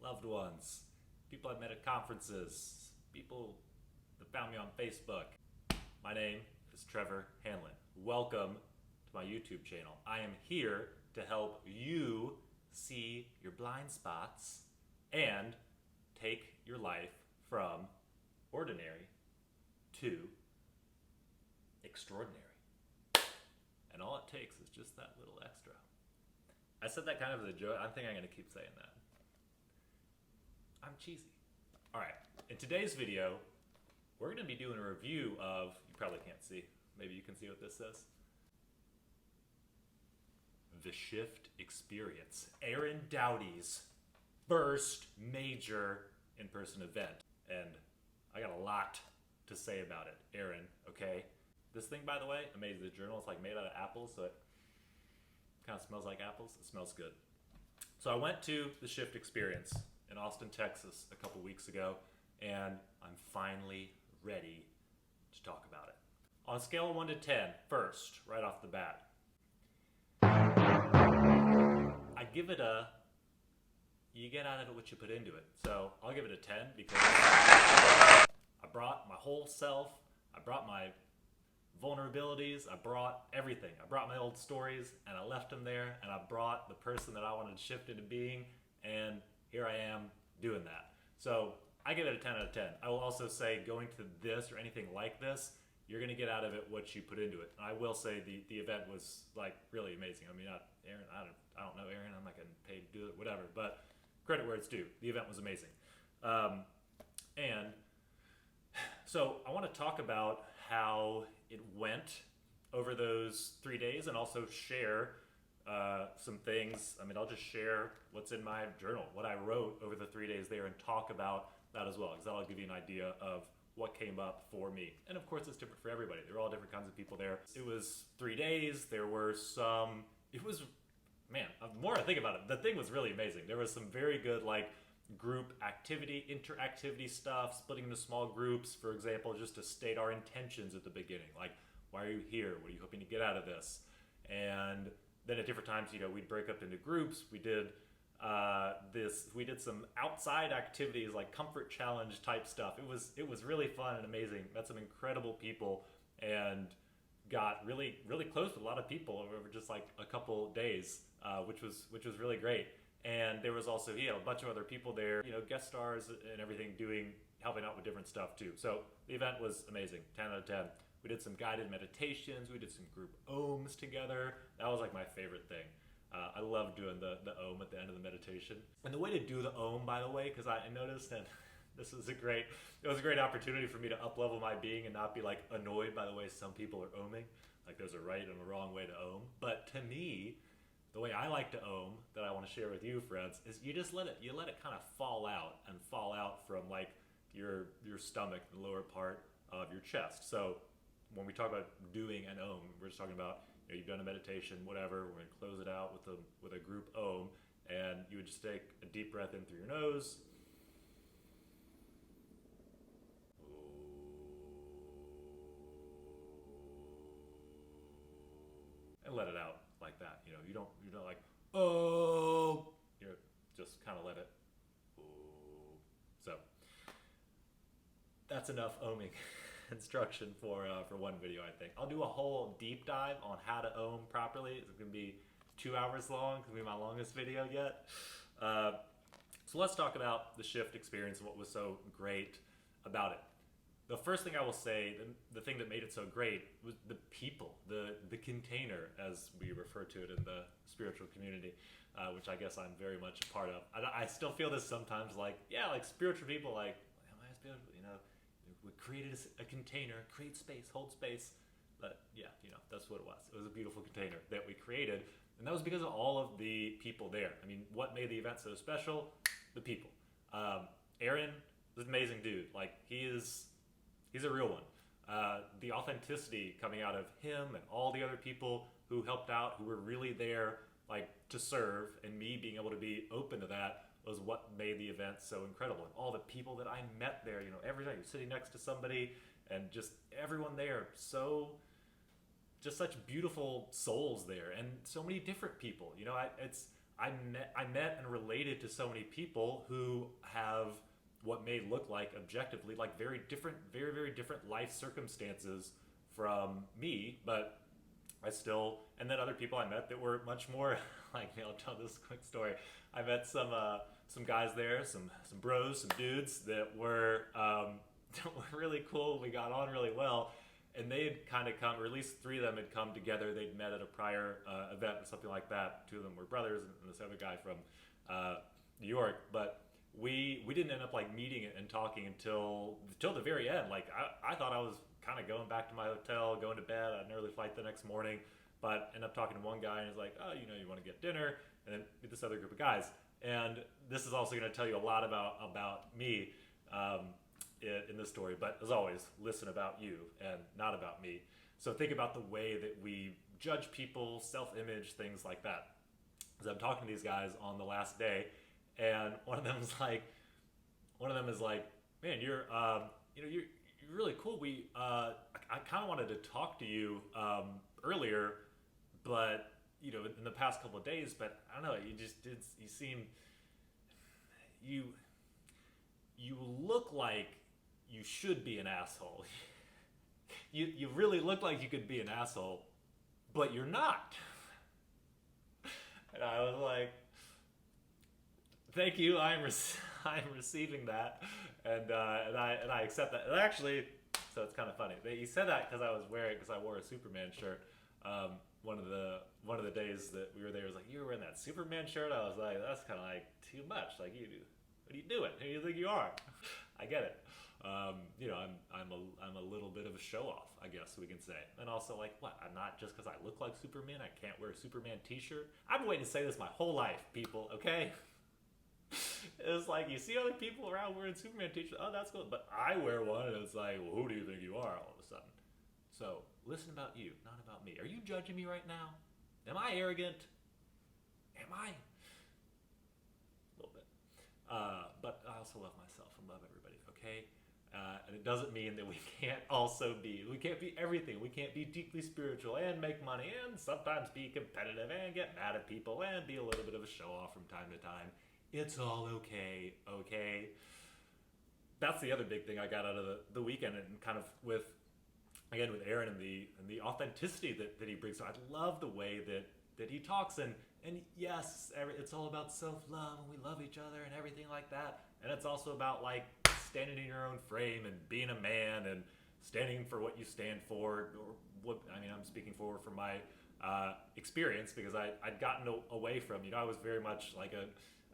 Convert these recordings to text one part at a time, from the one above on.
loved ones, people I met at conferences, people that found me on Facebook. My name is Trevor Hanlon. Welcome to my YouTube channel. I am here to help you see your blind spots and take your life from ordinary to extraordinary. And all it takes is just that little extra. I said that kind of as a joke. I think I'm going to keep saying that. I'm cheesy. All right. In today's video, we're going to be doing a review of, you probably can't see, maybe you can see what this says. The Shift Experience. Aaron Doughty's first major in-person event. And I got a lot to say about it. Aaron, okay? This thing, by the way, I made the journal. It's like made out of apples, so it kind of smells like apples. It smells good. So I went to the Shift Experience in Austin, Texas a couple weeks ago, and I'm finally ready to talk about it. On a scale of 1 to 10, first, right off the bat, I give it a, you get out of it what you put into it. So I'll give it a 10 because I brought my whole self, I brought my vulnerabilities, I brought everything. I brought my old stories and I left them there, and I brought the person that I wanted to shift into being, and here I am doing that. So I give it a 10 out of 10. I will also say going to this or anything like this, you're going to get out of it what you put into it. And I will say the event was like really amazing. I mean, Aaron, I don't know Aaron, I'm not getting paid to do it, whatever, but credit where it's due. The event was amazing. And so I want to talk about how it went over those 3 days, and also share some things. I mean, I'll just share what's in my journal, what I wrote over the 3 days there, and talk about that as well, because that'll give you an idea of what came up for me. And of course, it's different for everybody. There were all different kinds of people there. It was 3 days. There were some, man, the more I think about it, the thing was really amazing. There was some very good, like, group activity, interactivity stuff, splitting into small groups, for example, just to state our intentions at the beginning. Like, why are you here? What are you hoping to get out of this? And then at different times, we'd break up into groups. We did we did some outside activities, like comfort challenge type stuff. It was really fun and amazing. Met some incredible people and got really, really close with a lot of people over just like a couple days, which was really great. And there was also, a bunch of other people there, guest stars and everything, helping out with different stuff too. So the event was amazing, 10 out of 10. We did some guided meditations. We did some group ohms together. That was like my favorite thing. I love doing the ohm at the end of the meditation. And the way to do the ohm, by the way, because I noticed, and it was a great opportunity for me to up-level my being and not be like annoyed by the way some people are ohming. Like there's a right and a wrong way to ohm. But to me, the way I like to ohm, that I want to share with you, friends, is you just let it kind of fall out from like your stomach, the lower part of your chest. So when we talk about doing an ohm, we're just talking about, you've done a meditation, whatever, we're going to close it out with a group ohm, and you would just take a deep breath in through your nose, and let it out like that. You don't like, oh, just kind of let it, oh. So that's enough ohming instruction for one video, I think. I'll do a whole deep dive on how to ohm properly. It's going to be 2 hours long. It's going to be my longest video yet. So let's talk about the Shift Experience and what was so great about it. The first thing I will say, the thing that made it so great, was the people, the container, as we refer to it in the spiritual community, which I guess I'm very much a part of. I still feel this sometimes, like spiritual people, like, am I spiritual? We created a container, create space, hold space. But that's what it was. It was a beautiful container that we created. And that was because of all of the people there. I mean, what made the event so special? The people. Aaron is an amazing dude. Like, he's a real one. The authenticity coming out of him and all the other people who helped out, who were really there, like, to serve, and me being able to be open to that, was what made the event so incredible. And all the people that I met there, every night you're sitting next to somebody, and just everyone there, just such beautiful souls there, and so many different people. I met and related to so many people who have what may look like objectively like very different, very different life circumstances from me, but I still, and then other people I met that were much more like, I'll tell this quick story. I met some guys there, some bros, some dudes that were that were really cool. We got on really well, and they had kind of come, or at least three of them had come together. They'd met at a prior event or something like that. Two of them were brothers, and this other guy from New York. But we didn't end up like meeting and talking until the very end. Like I thought I was kind of going back to my hotel, going to bed. I had an early flight the next morning, but ended up talking to one guy, and he's like, "Oh, you want to get dinner?" And then meet this other group of guys. And this is also going to tell you a lot about me in this story. But as always, listen about you and not about me. So think about the way that we judge people, self-image, things like that. As I'm talking to these guys on the last day, and one of them is like, "Man, you're really cool. I kind of wanted to talk to you earlier, but in the past couple of days, but I don't know. You seem you look like you should be an asshole. you really look like you could be an asshole, but you're not." And I was like, "Thank you. I'm receiving that, and I accept that." And actually, so it's kind of funny. He said that because I wore a Superman shirt. One of the days that we were there, was like, "You were wearing that Superman shirt?" I was like, "That's kind of like too much. Like, what are you doing? Who do you think you are?" I get it. I'm a little bit of a show off, I guess we can say. And also, like, what? I'm not, just because I look like Superman, I can't wear a Superman t-shirt. I've been waiting to say this my whole life, people, okay? It's like, you see other people around wearing Superman t-shirts, oh, that's cool. But I wear one, and it's like, well, who do you think you are all of a sudden? So, listen about you, not about me. Are you judging me right now? Am I arrogant? Am I? A little bit. But I also love myself and love everybody, okay? And it doesn't mean that we can't be everything. We can't be deeply spiritual and make money and sometimes be competitive and get mad at people and be a little bit of a show off from time to time. It's all okay, okay? That's the other big thing I got out of the weekend, and kind of with Aaron and the authenticity that he brings. So I love the way that he talks, and yes, it's all about self-love, and we love each other and everything like that. And it's also about like standing in your own frame and being a man and standing for what you stand for, or what, I'm speaking from my experience, because I'd gotten away from, I was very much like a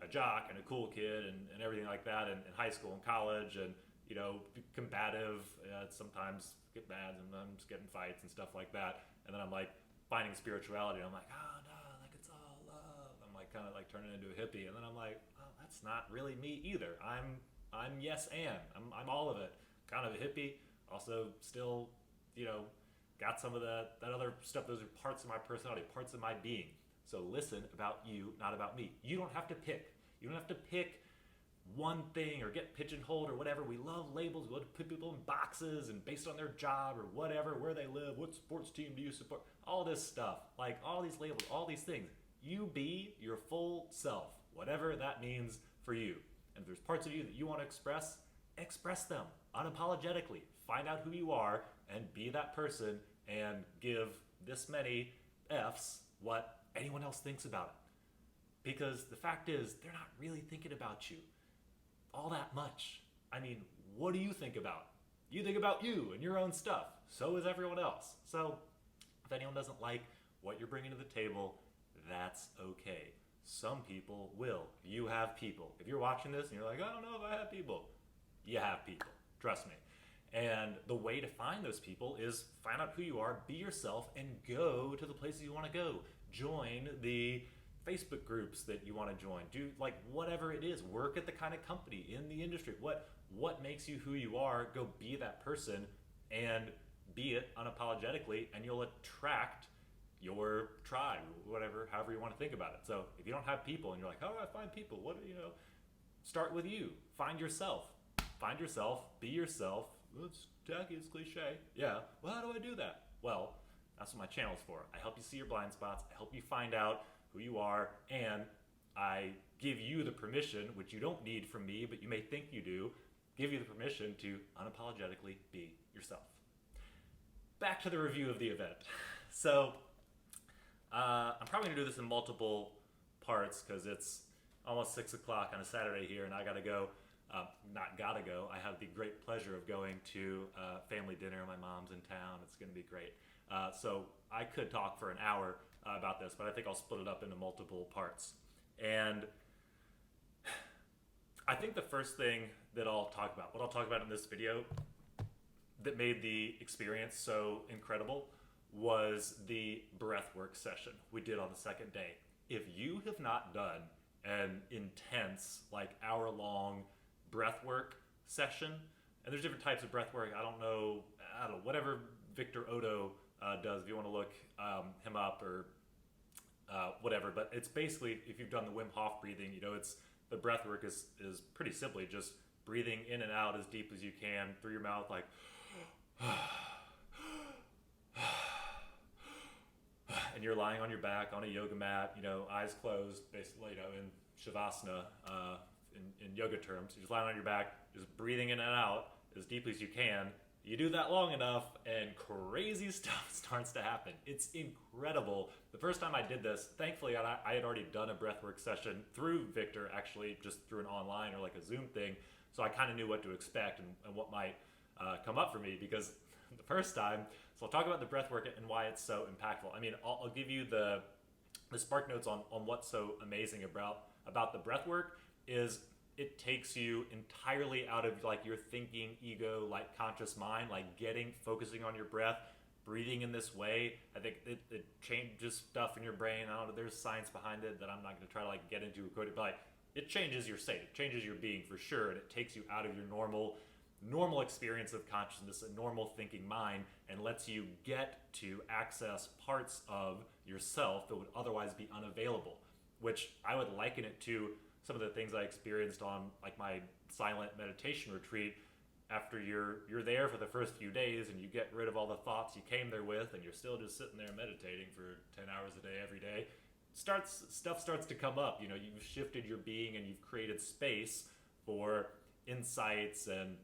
jock and a cool kid and everything like that in high school and college, and combative, sometimes get mad, sometimes get in fights and stuff like that. And then I'm like finding spirituality, and I'm like, oh no, like it's all love. I'm like kind of like turning into a hippie, and then I'm like, oh, that's not really me either. I'm yes and I'm all of it. Kind of a hippie, also still, got some of that other stuff. Those are parts of my personality, parts of my being. So listen about you, not about me. You don't have to pick. You don't have to pick one thing or get pigeonholed or whatever. We love labels. We love to put people in boxes and based on their job or whatever, where they live, what sports team do you support, all this stuff, like all these labels, all these things. You be your full self, whatever that means for you. And if there's parts of you that you want to express them unapologetically. Find out who you are and be that person, and give this many F's what anyone else thinks about it. Because the fact is, they're not really thinking about you all that much. What do you think about? You think about you and your own stuff. So is everyone else. So if anyone doesn't like what you're bringing to the table, that's okay. Some people will. You have people. If you're watching this and you're like, I don't know if I have people, you have people. Trust me. And the way to find those people is find out who you are, be yourself, and go to the places you want to go. Join the Facebook groups that you want to join. Do like whatever it is. Work at the kind of company in the industry. What makes you who you are? Go be that person and be it unapologetically, and you'll attract your tribe, however you want to think about it. So if you don't have people and you're like, how do I find people? Start with you. Find yourself. Be yourself. It's tacky, it's cliche. Yeah. Well, how do I do that? Well, that's what my channel's for. I help you see your blind spots. I help you find out who you are, and I give you the permission, which you don't need from me, but you may think you do, give you the permission to unapologetically be yourself. Back to the review of the event. So I'm probably going to do this in multiple parts because it's almost 6 o'clock on a Saturday here, and I got to go. Not gotta go. I have the great pleasure of going to family dinner. My mom's in town. It's going to be great. So I could talk for an hour about this, but I think I'll split it up into multiple parts. And I think the first thing that I'll talk about, what I'll talk about in this video that made the experience so incredible, was the breathwork session we did on the second day. If you have not done an intense, like hour-long breathwork session, and there's different types of breathwork. I don't know, whatever Victor Odo does, if you want to look him up or whatever, but it's basically, if you've done the Wim Hof breathing, it's the breathwork is pretty simply just breathing in and out as deep as you can through your mouth, like and you're lying on your back on a yoga mat, eyes closed, basically, in Shavasana, in yoga terms. You're just lying on your back, just breathing in and out as deeply as you can. You do that long enough and crazy stuff starts to happen. It's incredible. The first time I did this, thankfully I had already done a breathwork session through Victor, actually just through an online or like a Zoom thing. So I kind of knew what to expect and what might come up for me, because the first time, so I'll talk about the breathwork and why it's so impactful. I mean, I'll give you the spark notes on what's so amazing about the breathwork is it takes you entirely out of like your thinking ego, like conscious mind, like focusing on your breath, breathing in this way. I think it changes stuff in your brain. I don't know, there's science behind it that I'm not going to try to like get into, but like it changes your state, it changes your being for sure, and it takes you out of your normal experience of consciousness, a normal thinking mind, and lets you get to access parts of yourself that would otherwise be unavailable, which I would liken it to some of the things I experienced on like my silent meditation retreat. After you're there for the first few days and you get rid of all the thoughts you came there with, and you're still just sitting there meditating for 10 hours a day every day, stuff starts to come up. You've shifted your being and you've created space for insights and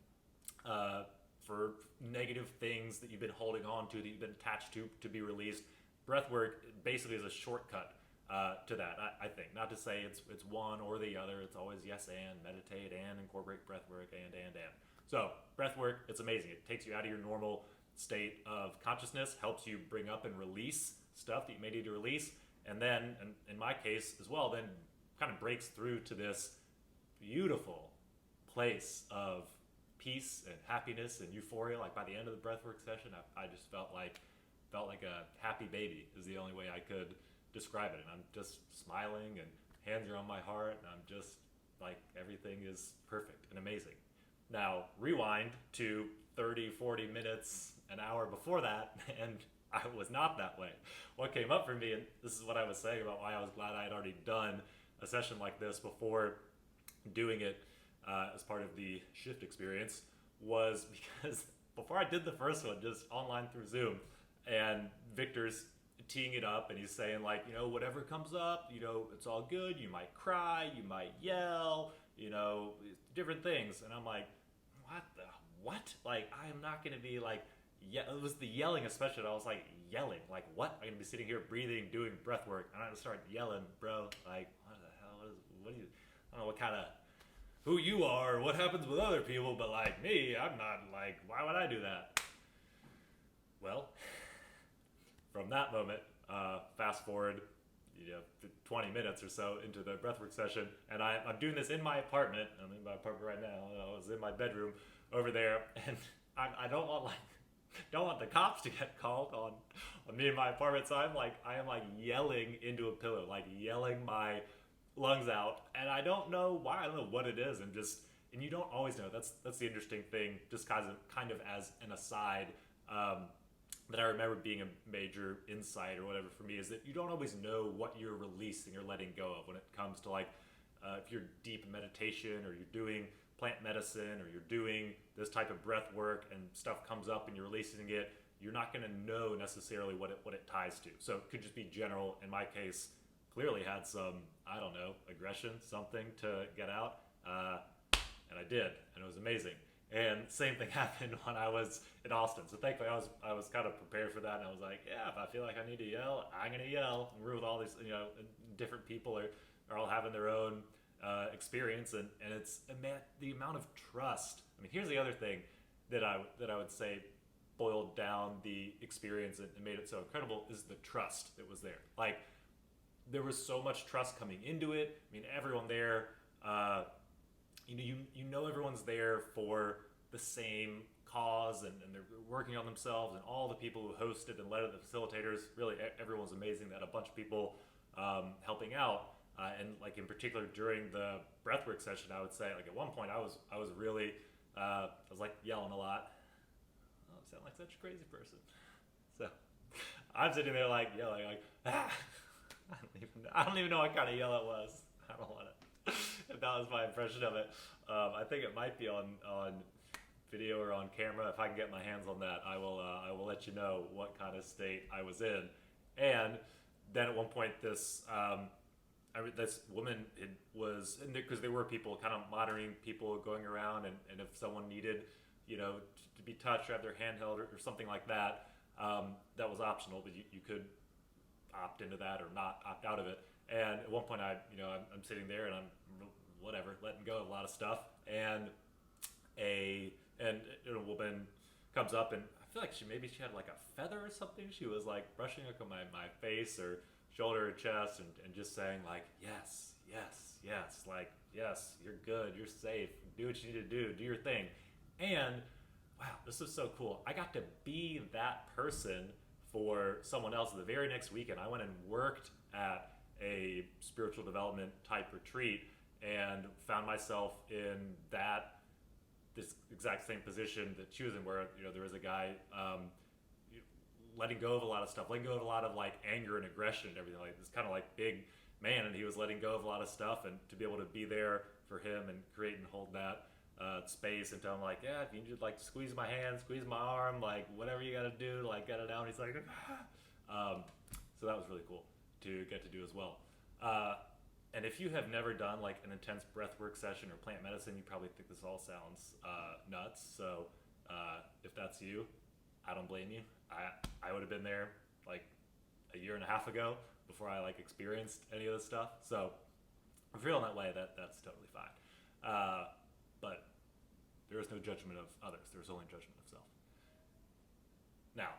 for negative things that you've been holding on to, that you've been attached to be released. Breathwork basically is a shortcut to that, I think. Not to say it's one or the other. It's always yes and, meditate and incorporate breathwork and. So breathwork, it's amazing. It takes you out of your normal state of consciousness, helps you bring up and release stuff that you may need to release, and then, and in my case as well, then kind of breaks through to this beautiful place of peace and happiness and euphoria. Like by the end of the breathwork session, I just felt like a happy baby is the only way I could describe it. And I'm just smiling and hands are on my heart, and I'm just like, everything is perfect and amazing. Now rewind to 30, 40 minutes, an hour before that, and I was not that way. What came up for me, and this is what I was saying about why I was glad I had already done a session like this before doing it as part of the shift experience, was because before I did the first one, just online through Zoom, and Victor's teeing it up, and he's saying like, whatever comes up, it's all good. You might cry, you might yell, different things. And I'm like, what? Like, I am not going to be like, it was the yelling especially. I was like yelling, like, what? I'm going to be sitting here breathing, doing breath work, and I just start yelling, bro. Like, what the hell? What do you, I don't know what kind of, who you are, what happens with other people, but like me, I'm not like, why would I do that? Well, from that moment, fast forward 20 minutes or so into the breathwork session, and I'm doing this in my apartment. I'm in my apartment right now. I was in my bedroom over there, and I don't want the cops to get called on me in my apartment. So I am like yelling into a pillow, like yelling my lungs out, and I don't know why. I don't know what it is, and you don't always know. That's the interesting thing. Just kind of as an aside. That I remember being a major insight or whatever for me, is that you don't always know what you're releasing or letting go of when it comes to like, if you're deep in meditation, or you're doing plant medicine, or you're doing this type of breath work and stuff comes up and you're releasing it, you're not going to know necessarily what it ties to. So it could just be general. In my case, clearly had some, I don't know, aggression, something to get out. And I did, and it was amazing. And same thing happened when I was in Austin. So thankfully, I was kind of prepared for that, and I was like, yeah, if I feel like I need to yell, I'm gonna yell. And we're with all these, different people are all having their own experience, and it's the amount of trust. I mean, here's the other thing that I would say boiled down the experience and made it so incredible is the trust that was there. Like, there was so much trust coming into it. I mean, everyone there, you know everyone's there for the same cause, and they're working on themselves, and all the people who hosted and led it, the facilitators, really everyone's amazing. They had a bunch of people helping out, and like in particular during the breathwork session, I would say like at one point I was really I was like yelling a lot. Oh, I sound like such a crazy person. So I'm sitting there like yelling like ah. I don't even know what kind of yell it was. I don't want to. If that was my impression of it, I think it might be on video or on camera. If I can get my hands on that, I will let you know what kind of state I was in. And then at one point, this woman was, because there were people kind of monitoring people going around, and if someone needed, to be touched or have their hand held or something like that, that was optional, but you could opt into that or not opt out of it. And at one point, I'm sitting there and I'm letting go of a lot of stuff, and a woman comes up, and I feel like she had like a feather or something. She was like brushing up on my face or shoulder or chest, and just saying like, yes, like, yes, you're good, you're safe, do what you need to do your thing. And wow, this is so cool. I got to be that person for someone else. The very next weekend, I went and worked at a spiritual development type retreat, and found myself in this exact same position that she was in, where there was a guy letting go of a lot of stuff, letting go of a lot of like anger and aggression and everything. Like this kind of like big man, and he was letting go of a lot of stuff, and to be able to be there for him and create and hold that space, and tell him like, yeah, if you need to like squeeze my hand, squeeze my arm, like whatever you got to do to like get it down. He's like, so that was really cool to get to do as well. And if you have never done like an intense breathwork session or plant medicine, you probably think this all sounds nuts. So if that's you, I don't blame you. I would have been there like a year and a half ago before I like experienced any of this stuff. So if you're feeling that way, that's totally fine. But there is no judgment of others. There's only judgment of self. Now,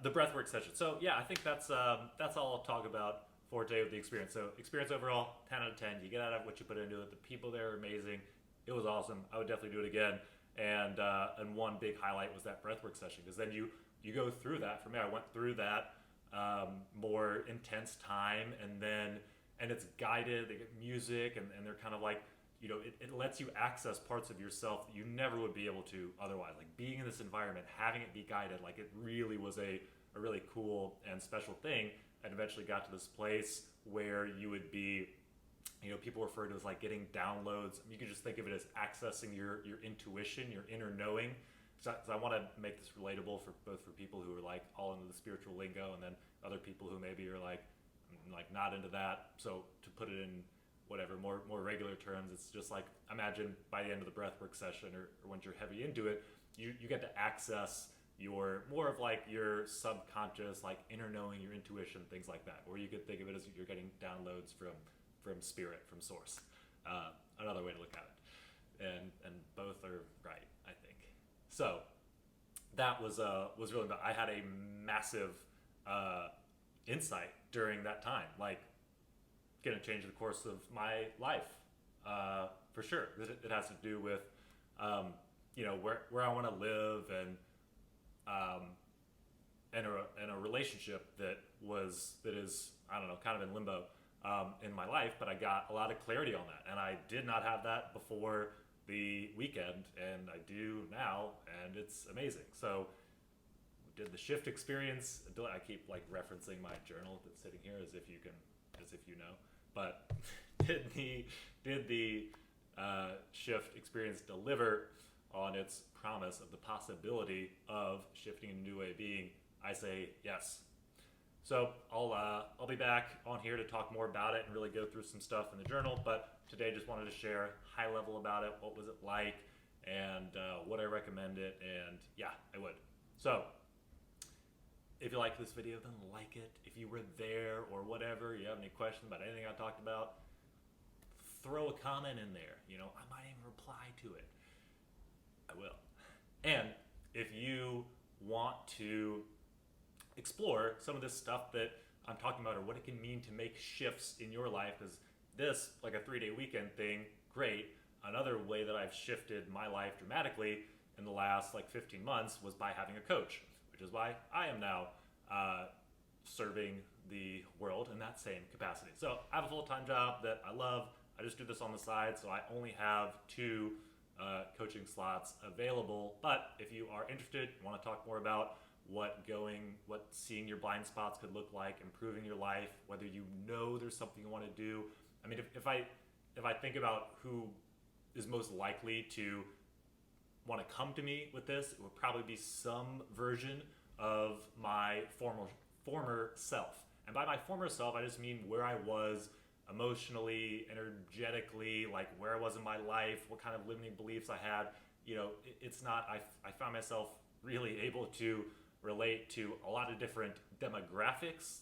the breathwork session. So yeah, I think that's all I'll talk about for today with the experience. So experience overall, 10 out of 10. You get out of what you put into it. The people there are amazing. It was awesome. I would definitely do it again. And one big highlight was that breathwork session, because then you go through that. For me, I went through that more intense time, and it's guided. They get music, and they're kind of like, it lets you access parts of yourself that you never would be able to otherwise. Like being in this environment, having it be guided, like it really was a really cool and special thing. And eventually got to this place where you would be, people refer to it as like getting downloads. You could just think of it as accessing your intuition, your inner knowing. So I want to make this relatable for both for people who are like all into the spiritual lingo, and then other people who maybe are like not into that. So to put it in whatever more regular terms, it's just like, imagine by the end of the breathwork session, or once you're heavy into it, you get to access your more of like your subconscious, like inner knowing, your intuition, things like that. Or you could think of it as you're getting downloads from spirit, from source. Another way to look at it, and both are right, I think. So that was really about. I had a massive insight during that time, like gonna change the course of my life for sure. It has to do with where I want to live, and a relationship that is I don't know, kind of in limbo in my life, but I got a lot of clarity on that, and I did not have that before the weekend, and I do now, and it's amazing. So we did the shift experience. I keep like referencing my journal that's sitting here as if you know, but did the shift experience deliver on its promise of the possibility of shifting into a new way of being? I say yes. So I'll be back on here to talk more about it and really go through some stuff in the journal. But today, just wanted to share high level about it. What was it like, and would I recommend it? And yeah, I would. So if you like this video, then like it. If you were there or whatever, you have any questions about anything I talked about, throw a comment in there. I might even reply to it. I will. And if you want to explore some of this stuff that I'm talking about, or what it can mean to make shifts in your life, because this, like a 3-day weekend thing, great. Another way that I've shifted my life dramatically in the last 15 months was by having a coach, which is why I am now serving the world in that same capacity. So I have a full-time job that I love. I just do this on the side, so I only have 2 coaching slots available. But if you are interested, want to talk more about what seeing your blind spots could look like, improving your life, whether there's something you want to do. I mean, if I think about who is most likely to want to come to me with this, it would probably be some version of my former self. And by my former self, I just mean where I was emotionally, energetically, where I was in my life, what kind of limiting beliefs I had. It's not, I found myself really able to relate to a lot of different demographics,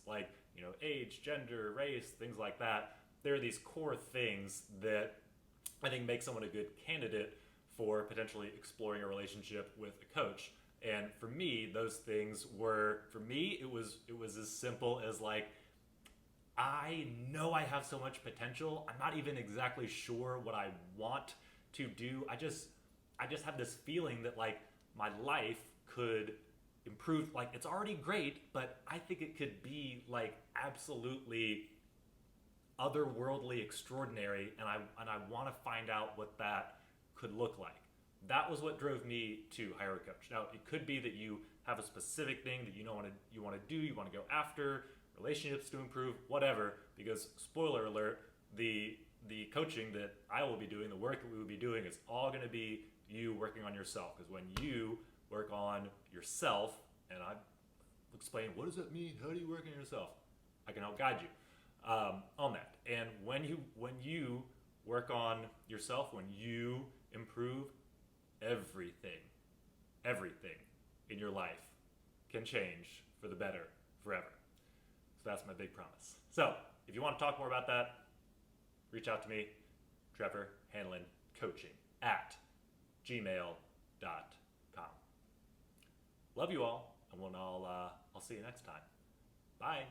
age, gender, race, things like that. There are these core things that I think make someone a good candidate for potentially exploring a relationship with a coach. And for me, those things were, it was as simple as I know I have so much potential. I'm not even exactly sure what I want to do. I just have this feeling that my life could improve. It's already great, but I think it could be absolutely otherworldly extraordinary, and I want to find out what that could look like. That was what drove me to hire a coach. Now, it could be that you have a specific thing that you want to do, you want to go after, relationships to improve, whatever, because spoiler alert, the coaching that I will be doing, the work that we will be doing, is all going to be you working on yourself. Because when you work on yourself, and I explain what does that mean, how do you work on yourself, I can help guide you on that. And when you work on yourself, when you improve, everything in your life can change for the better forever. So that's my big promise. So if you want to talk more about that, reach out to me, Trevorhanloncoaching at gmail.com. Love you all, and I'll see you next time. Bye.